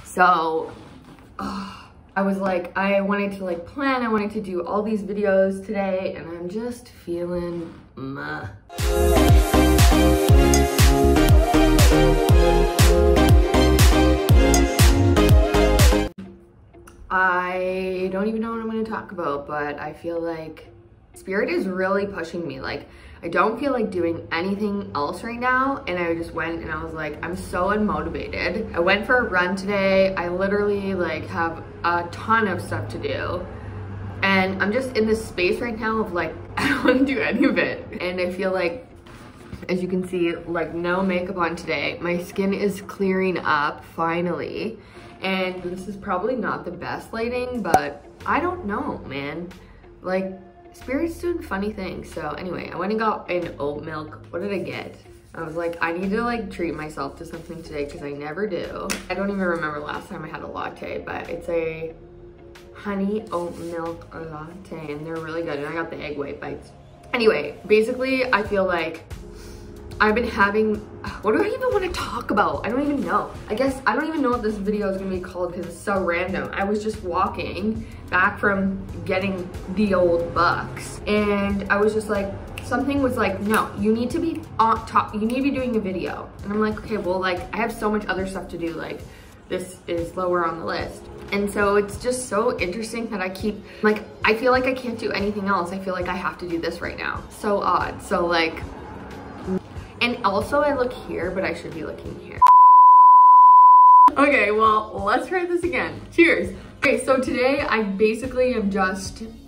So I was like, I wanted to like plan, I wanted to do all these videos today, and I'm just feeling meh. I don't even know what I'm going to talk about, but I feel like Spirit is really pushing me. Like, I don't feel like doing anything else right now, and I just went and I was like, I'm so unmotivated. I went for a run today. I literally like have a ton of stuff to do, and I'm just in this space right now of like, I don't want to do any of it. And I feel like, as you can see, like no makeup on today. My skin is clearing up finally. And this is probably not the best lighting, but I don't know, man. Like, Spirit's doing funny things. So anyway, I went and got an oat milk. What did I get? I was like, I need to like treat myself to something today because I never do. I don't even remember last time I had a latte, but it's a honey oat milk latte, and they're really good. And I got the egg white bites. Anyway, basically, I feel like I've been having, what do I even want to talk about? I don't even know. I guess I don't even know what this video is gonna be called because it's so random. I was just walking back from getting the old bucks, and I was just like, something was like, no, you need to be on top, you need to be doing a video. And I'm like, okay, well, like I have so much other stuff to do, like this is lower on the list. And so it's just so interesting that I keep, like, I feel like I can't do anything else. I feel like I have to do this right now. So odd. So like, and also I look here, but I should be looking here. Okay, well, let's try this again. Cheers. Okay, so today I basically am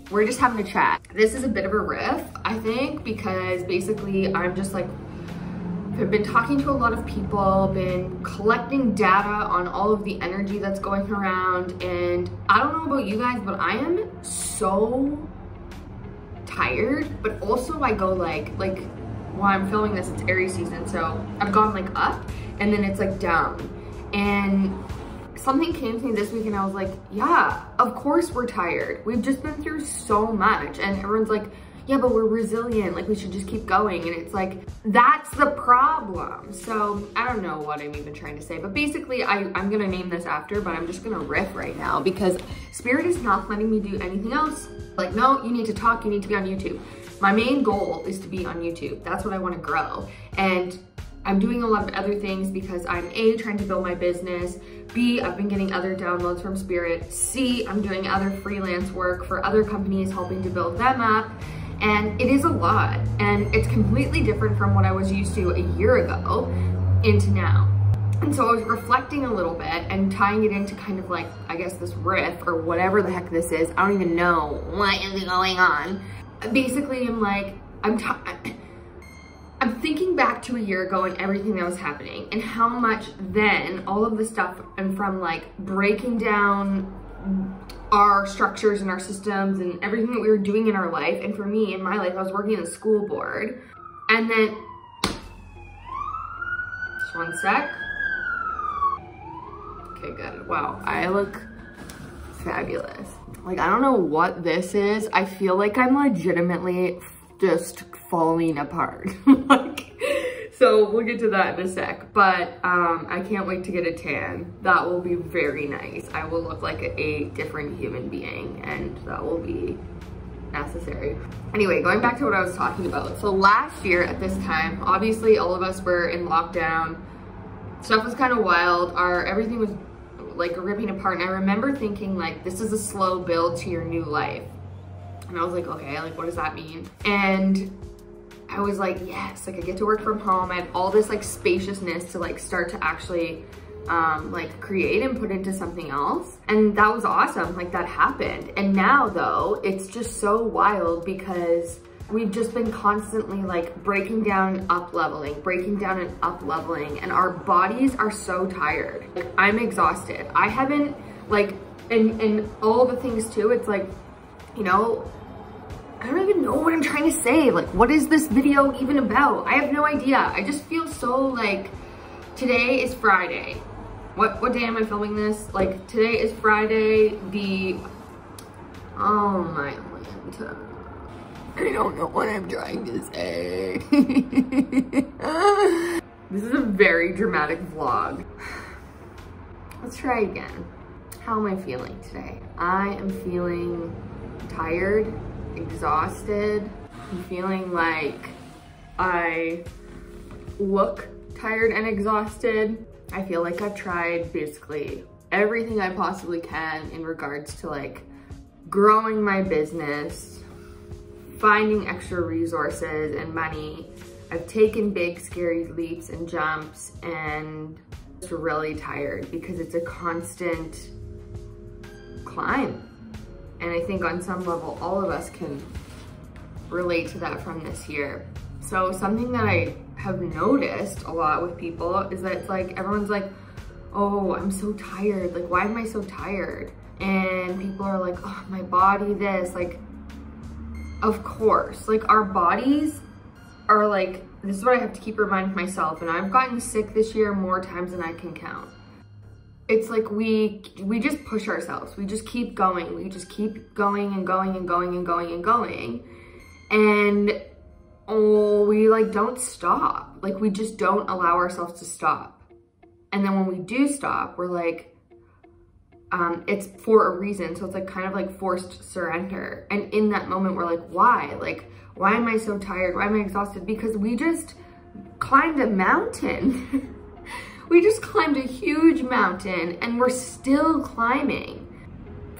we're just having a chat. This is a bit of a riff, I think, because basically I'm just like, I've been talking to a lot of people, been collecting data on all of the energy that's going around, and I don't know about you guys, but I am so tired, but also I go like, while I'm filming this, it's Aries season, so I've gone like up and then it's like down. And something came to me this week and I was like, yeah, of course we're tired. We've just been through so much. And everyone's like, yeah, but we're resilient. Like we should just keep going. And it's like, that's the problem. So I don't know what I'm even trying to say, but basically I'm gonna name this after, but I'm just gonna riff right now because Spirit is not letting me do anything else. Like, no, you need to talk, you need to be on YouTube. My main goal is to be on YouTube. That's what I want to grow. And I'm doing a lot of other things because I'm A, trying to build my business. B, I've been getting other downloads from Spirit. C, I'm doing other freelance work for other companies, helping to build them up. And it is a lot. And it's completely different from what I was used to a year ago into now. And so I was reflecting a little bit and tying it into kind of like, I guess this riff or whatever the heck this is. I don't even know what is going on. Basically, I'm like, I'm thinking back to a year ago and everything that was happening and how much then all of the stuff and from like breaking down our structures and our systems and everything that we were doing in our life. And for me, in my life, I was working in the school board. And then, just one sec. Okay, good. Wow, I look fabulous. Like, I don't know what this is. I feel like I'm legitimately just falling apart. Like, so we'll get to that in a sec. But I can't wait to get a tan. That will be very nice. I will look like a different human being, and that will be necessary. Anyway, going back to what I was talking about. So last year at this time, obviously all of us were in lockdown. Stuff was kind of wild. Everything was like ripping apart, and I remember thinking like, this is a slow build to your new life. And I was like, okay, like what does that mean? And I was like, yes, like I get to work from home. I have all this like spaciousness to like start to actually like create and put into something else. And that was awesome, like that happened. And now though, it's just so wild because we've just been constantly like breaking down and up leveling, and our bodies are so tired. Like, I'm exhausted. I haven't like, and all the things too, it's like, you know, I don't even know what I'm trying to say. Like, what is this video even about? I have no idea. I just feel so like, today is Friday. What day am I filming this? Like, today is Friday, oh my Lanta. I don't know what I'm trying to say. This is a very dramatic vlog. Let's try again. How am I feeling today? I am feeling tired, exhausted. I'm feeling like I look tired and exhausted. I feel like I've tried basically everything I possibly can in regards to like growing my business, finding extra resources and money. I've taken big scary leaps and jumps, and just really tired because it's a constant climb. And I think on some level, all of us can relate to that from this year. So something that I have noticed a lot with people is that it's like, everyone's like, oh, I'm so tired. Like, why am I so tired? And people are like, oh, my body this, like, of course, like our bodies are like, this is what I have to keep reminding myself. And I've gotten sick this year more times than I can count. It's like we just push ourselves. We just keep going. We just keep going and going and going and going and going. And oh, we like don't stop. Like we just don't allow ourselves to stop. And then when we do stop, we're like, it's for a reason. So it's like kind of like forced surrender. And in that moment, we're like, why? Like, why am I so tired? Why am I exhausted? Because we just climbed a mountain. We just climbed a huge mountain and we're still climbing.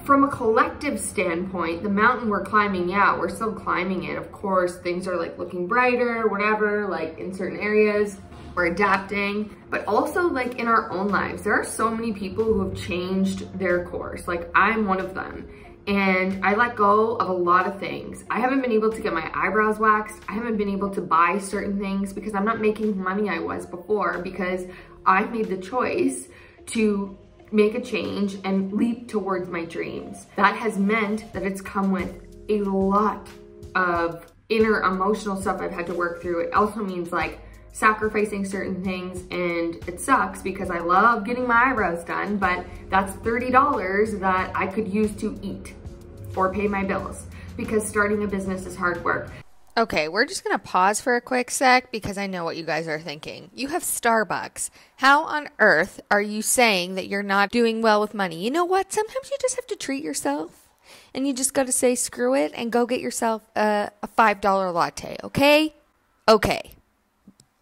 From a collective standpoint, the mountain we're climbing, yeah, we're still climbing it. Of course, things are like looking brighter, whatever, like in certain areas, we're adapting. But also like in our own lives, there are so many people who have changed their course. Like I'm one of them. And I let go of a lot of things. I haven't been able to get my eyebrows waxed. I haven't been able to buy certain things because I'm not making the money I was before, because I made the choice to make a change and leap towards my dreams. That has meant that it's come with a lot of inner emotional stuff I've had to work through. It also means like sacrificing certain things, and it sucks because I love getting my eyebrows done, but that's $30 that I could use to eat or pay my bills, because starting a business is hard work. Okay, we're just going to pause for a quick sec because I know what you guys are thinking. You have Starbucks. How on earth are you saying that you're not doing well with money? You know what? Sometimes you just have to treat yourself, and you just got to say screw it and go get yourself a $5 latte, okay? Okay.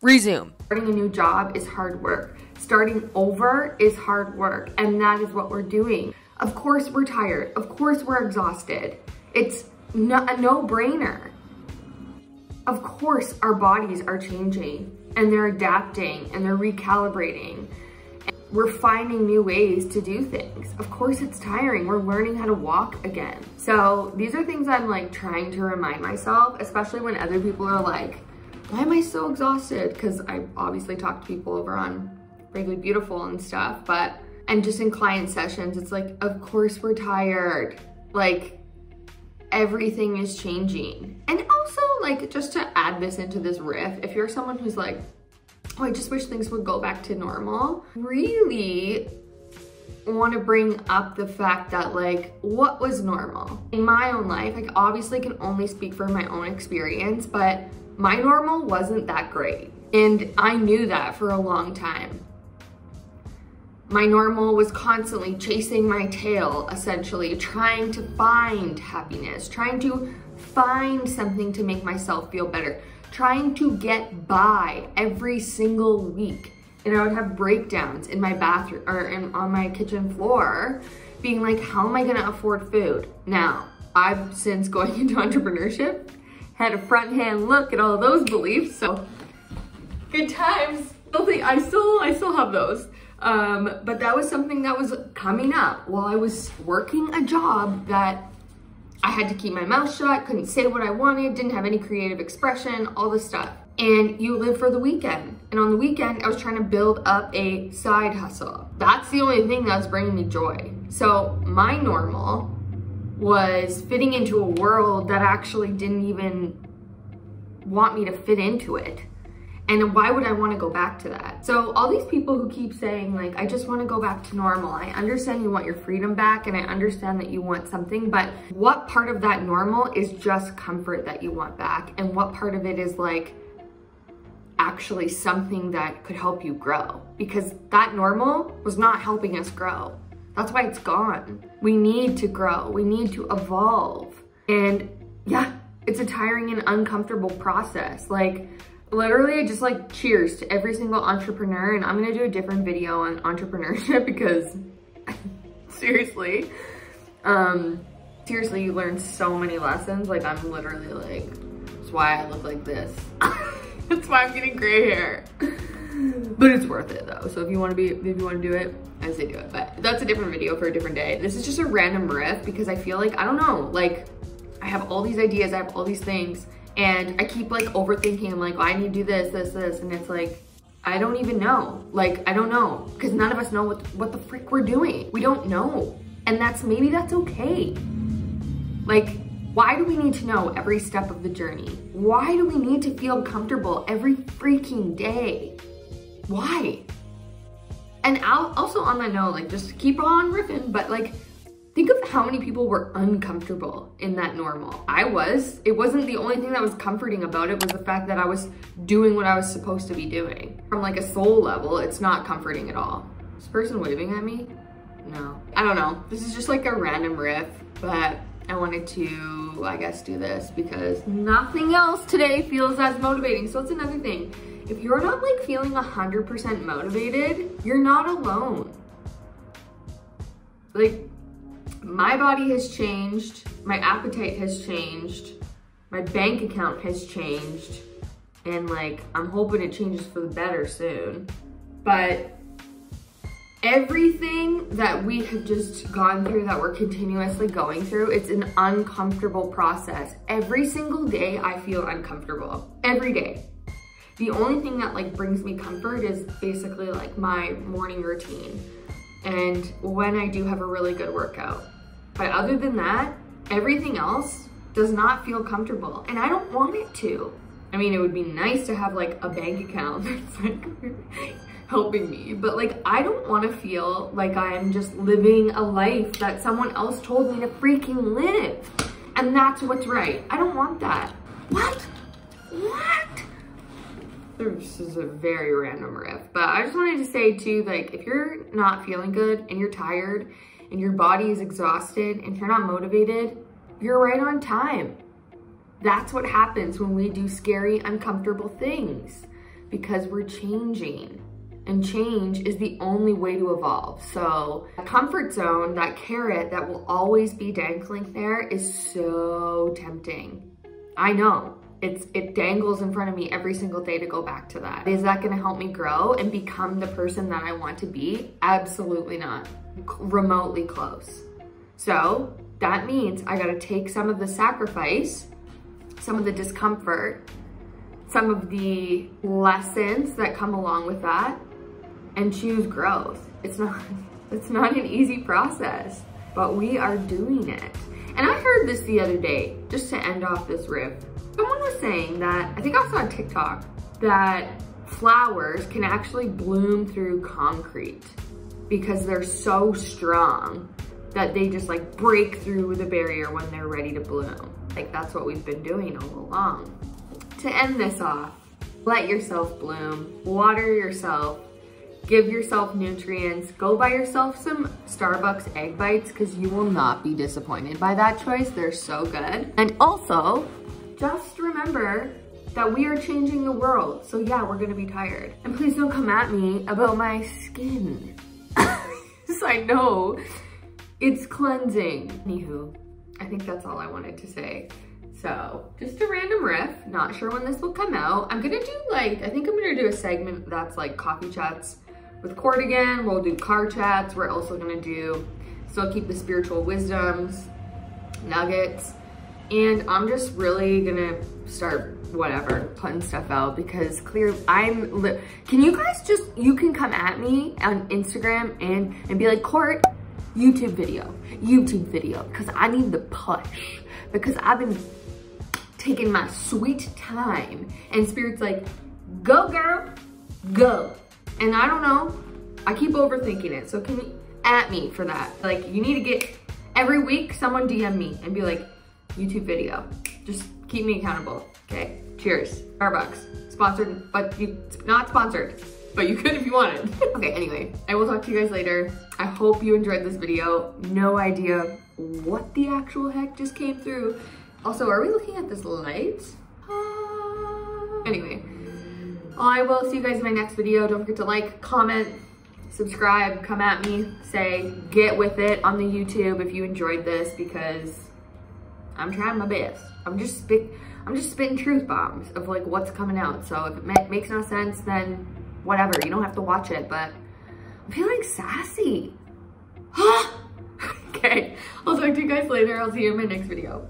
Resume. Starting a new job is hard work. Starting over is hard work, and that is what we're doing. Of course we're tired. Of course we're exhausted. It's a no-brainer. Of course our bodies are changing, and they're adapting, and they're recalibrating. And we're finding new ways to do things. Of course it's tiring. We're learning how to walk again. So these are things I'm like trying to remind myself, especially when other people are like, why am I so exhausted? Because I obviously talk to people over on Regularly Beautiful and stuff, and just in client sessions, it's like, of course we're tired. Like, everything is changing. And also, like, just to add this into this riff, if you're someone who's like, oh, I just wish things would go back to normal, really want to bring up the fact that, like, what was normal? In my own life, I obviously can only speak for my own experience, but my normal wasn't that great. And I knew that for a long time. My normal was constantly chasing my tail, essentially, trying to find happiness, trying to find something to make myself feel better, trying to get by every single week. And I would have breakdowns in my bathroom or on my kitchen floor, being like, how am I gonna afford food? Now, I've since going into entrepreneurship, had a front hand look at all those beliefs, so good times. I still have those. But that was something that was coming up while I was working a job that I had to keep my mouth shut, couldn't say what I wanted, didn't have any creative expression, all this stuff. And you live for the weekend. And on the weekend, I was trying to build up a side hustle. That's the only thing that was bringing me joy. So my normal was fitting into a world that actually didn't even want me to fit into it. And why would I want to go back to that? So all these people who keep saying like, I just want to go back to normal. I understand you want your freedom back, and I understand that you want something, but what part of that normal is just comfort that you want back? And what part of it is like actually something that could help you grow, because that normal was not helping us grow. That's why it's gone. We need to grow. We need to evolve. And yeah, it's a tiring and uncomfortable process. Like literally just like cheers to every single entrepreneur. And I'm gonna do a different video on entrepreneurship because seriously, you learn so many lessons. Like I'm literally like, that's why I look like this. That's why I'm getting gray hair. But it's worth it though. So if you want to do it, I say do it. But that's a different video for a different day. This is just a random riff because I feel like, I don't know, like I have all these ideas, I have all these things, and I keep like overthinking. I'm like, oh, I need to do this. And it's like, I don't even know. Like, I don't know. Because none of us know what the frick we're doing. We don't know. And maybe that's okay. Like, why do we need to know every step of the journey? Why do we need to feel comfortable every freaking day? Why? And also on that note, like just keep on riffing, but like think of how many people were uncomfortable in that normal. It wasn't the only thing that was comforting about it was the fact that I was doing what I was supposed to be doing. From like a soul level, it's not comforting at all. Is this person waving at me? No. I don't know. This is just like a random riff, but I wanted to, I guess, do this because nothing else today feels as motivating. So it's another thing. If you're not like feeling 100% motivated, you're not alone. Like my body has changed, my appetite has changed, my bank account has changed, and like I'm hoping it changes for the better soon. But everything that we have just gone through, that we're continuously going through, it's an uncomfortable process. Every single day I feel uncomfortable, every day. The only thing that like brings me comfort is basically like my morning routine and when I do have a really good workout. But other than that, everything else does not feel comfortable and I don't want it to. I mean, it would be nice to have like a bank account that's like helping me, but like I don't want to feel like I'm just living a life that someone else told me to freaking live and that's what's right. I don't want that. What? This is a very random riff, but I just wanted to say too, like if you're not feeling good and you're tired and your body is exhausted and you're not motivated, you're right on time. That's what happens when we do scary, uncomfortable things because we're changing. And change is the only way to evolve. So a comfort zone, that carrot that will always be dangling there is so tempting. I know, it dangles in front of me every single day to go back to that. Is that gonna help me grow and become the person that I want to be? Absolutely not, remotely close. So that means I gotta take some of the sacrifice, some of the discomfort, some of the lessons that come along with that, and choose growth. It's not an easy process, but we are doing it. And I heard this the other day, just to end off this riff. Someone was saying that, I think I saw on TikTok, that flowers can actually bloom through concrete because they're so strong that they just like break through the barrier when they're ready to bloom. Like that's what we've been doing all along. To end this off, let yourself bloom, water yourself, give yourself nutrients, go buy yourself some Starbucks egg bites because you will not be disappointed by that choice. They're so good. And also, just remember that we are changing the world. So yeah, we're gonna be tired. And please don't come at me about my skin. So I know it's cleansing. Anywho, I think that's all I wanted to say. So just a random riff, not sure when this will come out. I'm gonna do like, I think I'm gonna do a segment that's like coffee chats with Court again. We'll do car chats. We're also gonna still keep the spiritual wisdoms, nuggets. And I'm just really gonna start putting stuff out because clearly can you guys you can come at me on Instagram and be like, Court, YouTube video, because I need the push because I've been taking my sweet time and Spirit's like, go girl, go. And I don't know, I keep overthinking it. So can you at me for that? Like you need to get, every week someone DM me and be like, YouTube video. Just keep me accountable, okay? Cheers. Starbucks. Sponsored, but not sponsored. But you could if you wanted. Okay, anyway, I will talk to you guys later. I hope you enjoyed this video. No idea what the actual heck just came through. Also, are we looking at this light? Anyway, I will see you guys in my next video. Don't forget to like, comment, subscribe, come at me, say, get with it on the YouTube if you enjoyed this, because I'm trying my best. I'm just spitting truth bombs of like what's coming out. So if it makes no sense, then whatever, you don't have to watch it, but I'm feeling sassy. Okay, I'll talk to you guys later. I'll see you in my next video.